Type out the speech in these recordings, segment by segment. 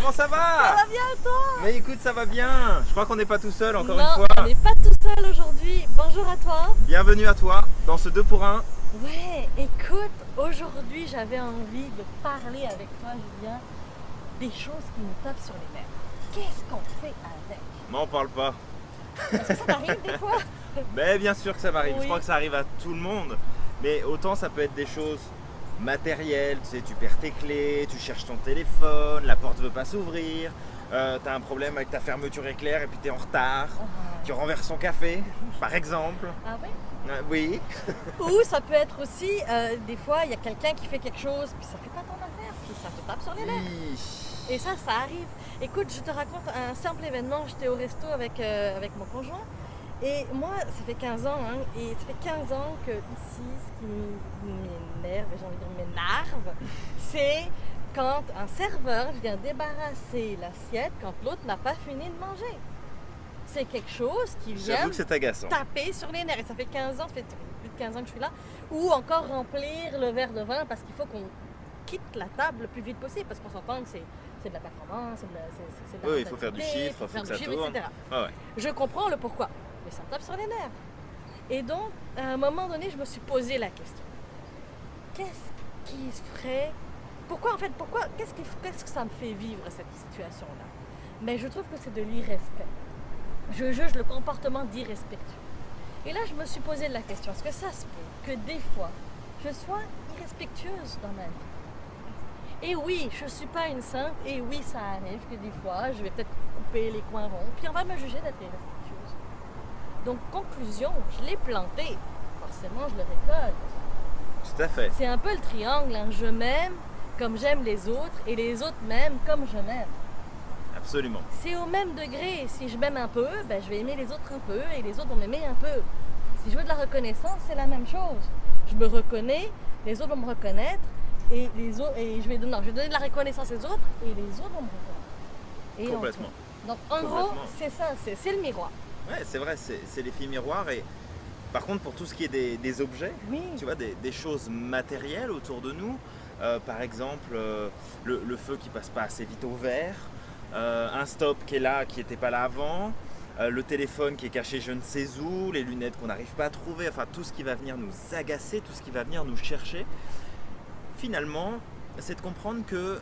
comment ça va? Ça va bien toi? Mais écoute, ça va bien. Je crois qu'on n'est pas tout seul encore Non, une fois. on n'est pas tout seul aujourd'hui. Bonjour à toi. Bienvenue à toi dans ce 2 pour 1. Ouais, écoute, aujourd'hui j'avais envie de parler avec toi, Julien, des choses qui nous tapent sur les nerfs. Qu'est-ce qu'on fait avec? M'en parle pas. Est-ce que ça t'arrive des fois? Mais bien sûr que ça m'arrive. Oui. Je crois que ça arrive à tout le monde. Mais autant ça peut être des choses matérielles, tu sais, tu perds tes clés, tu cherches ton téléphone, la porte veut pas s'ouvrir, t'as un problème avec ta fermeture éclair et puis t'es en retard, tu renverses ton café, par exemple. Ah ouais? Oui. Ou ça peut être aussi, des fois il y a quelqu'un qui fait quelque chose, puis ça fait pas ton affaire, puis ça te tape sur les nerfs. Oui. Et ça arrive. Écoute, je te raconte un simple événement. J'étais au resto avec mon conjoint. Et moi, ça fait 15 ans, hein, et ça fait 15 ans que ici, ce qui m'énerve, j'ai envie de dire m'énerve, c'est quand un serveur vient débarrasser l'assiette quand l'autre n'a pas fini de manger. C'est quelque chose qui vient J'avoue que c'est agaçant. taper sur les nerfs. Et ça fait 15 ans, ça fait plus de 15 ans que je suis là. Ou encore remplir le verre de vin parce qu'il faut qu'on quitte la table le plus vite possible parce qu'on s'entend que c'est de la performance, c'est de la Oui, il faut faire du rentabilité, chiffre, il faut faire que du ça chiffre, tourne. etc. Ah ouais. Je comprends le pourquoi, mais ça me tape sur les nerfs. Et donc, à un moment donné, je me suis posé la question. Qu'est-ce qui se ferait? Pourquoi, en fait, qu'est-ce que ça me fait vivre, cette situation-là? Mais je trouve que c'est de l'irrespect. Je juge le comportement d'irrespectueux. Et là, je me suis posé la question, est-ce que ça se peut que des fois, je sois irrespectueuse dans ma vie? Et oui, je ne suis pas une sainte, et oui, ça arrive que des fois, je vais peut-être couper les coins ronds, puis on va me juger d'être irrespectueuse. Donc, conclusion, je l'ai planté, forcément, je le récolte. Tout à fait. C'est un peu le triangle, hein. Je m'aime comme j'aime les autres, et les autres m'aiment comme je m'aime. Absolument. C'est au même degré, si je m'aime un peu, ben, je vais aimer les autres un peu, et les autres vont m'aimer un peu. Si je veux de la reconnaissance, c'est la même chose. Je me reconnais, les autres vont me reconnaître, et les autres, et je vais donner de la reconnaissance aux autres, et les autres vont me reconnaître. Et Complètement. donc en gros, c'est ça, c'est le miroir. Ouais, c'est vrai, c'est l'effet miroir. Et par contre, pour tout ce qui est des objets, Oui. tu vois, des choses matérielles autour de nous, par exemple, le feu qui passe pas assez vite au vert, un stop qui est là, qui n'était pas là avant, le téléphone qui est caché je ne sais où, les lunettes qu'on n'arrive pas à trouver, enfin tout ce qui va venir nous agacer, tout ce qui va venir nous chercher. Finalement, c'est de comprendre que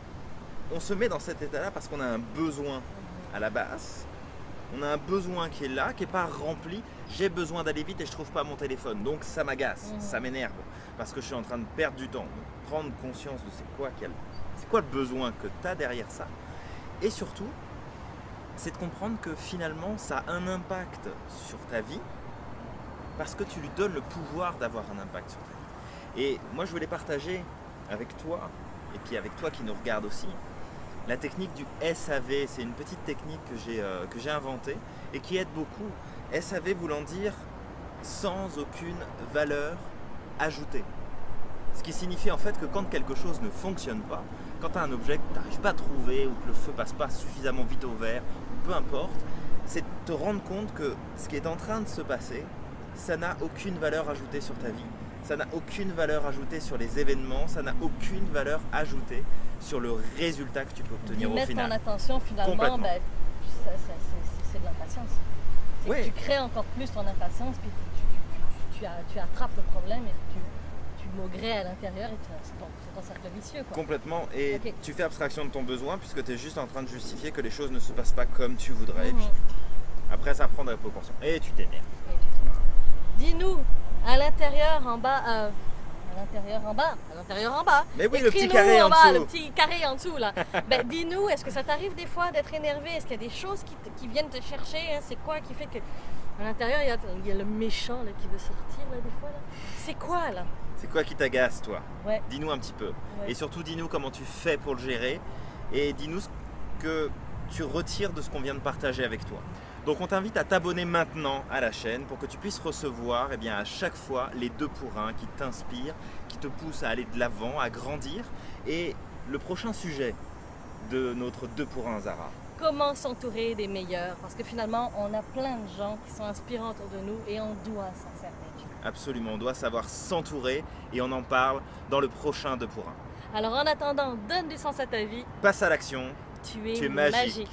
on se met dans cet état-là parce qu'on a un besoin à la base. On a un besoin qui est là, qui n'est pas rempli. J'ai besoin d'aller vite et je ne trouve pas mon téléphone. Donc ça m'agace, ça m'énerve. Parce que je suis en train de perdre du temps. Donc, prendre conscience de c'est quoi le besoin que tu as derrière ça. Et surtout, c'est de comprendre que finalement, ça a un impact sur ta vie. Parce que tu lui donnes le pouvoir d'avoir un impact sur ta vie. Et moi, je voulais partager avec toi, et puis avec toi qui nous regarde aussi, la technique du SAV. C'est une petite technique que j'ai inventée et qui aide beaucoup. SAV voulant dire sans aucune valeur ajoutée. Ce qui signifie en fait que quand quelque chose ne fonctionne pas, quand tu as un objet que tu n'arrives pas à trouver ou que le feu passe pas suffisamment vite au vert, peu importe, c'est de te rendre compte que ce qui est en train de se passer, ça n'a aucune valeur ajoutée sur ta vie. Ça n'a aucune valeur ajoutée sur les événements, ça n'a aucune valeur ajoutée sur le résultat que tu peux obtenir au Mettre final. ton attention finalement, ben, c'est de l'impatience. C'est Oui. que tu crées encore plus ton impatience, puis tu attrapes le problème et tu maugrais à l'intérieur et c'est ton cercle vicieux. Quoi. Complètement. Et Ok. tu fais abstraction de ton besoin puisque tu es juste en train de justifier que les choses ne se passent pas comme tu voudrais. Et puis, après, ça prend de la proportion. Et tu t'énerves. Dis-nous, à l'intérieur, en bas, à l'intérieur, en bas. Mais oui, le petit Écris-nous carré en bas, dessous. le petit carré en dessous, là. Ben, dis-nous, est-ce que ça t'arrive des fois d'être énervé? Est-ce qu'il y a des choses qui viennent te chercher, hein? C'est quoi qui fait que, à l'intérieur, il y a le méchant là, qui veut sortir, là, des fois, là? C'est quoi, là? C'est quoi qui t'agace, toi? Ouais. Dis-nous un petit peu. Ouais. Et surtout, dis-nous comment tu fais pour le gérer. Et dis-nous ce que tu retires de ce qu'on vient de partager avec toi. Donc, on t'invite à t'abonner maintenant à la chaîne pour que tu puisses recevoir à chaque fois les 2 pour 1 qui t'inspirent, qui te poussent à aller de l'avant, à grandir. Et le prochain sujet de notre 2 pour 1, Zara. Comment s'entourer des meilleurs? Parce que finalement, on a plein de gens qui sont inspirants autour de nous et on doit s'en servir. Absolument, on doit savoir s'entourer et on en parle dans le prochain 2 pour 1. Alors en attendant, donne du sens à ta vie. Passe à l'action Tu es, Tu es magique. magique.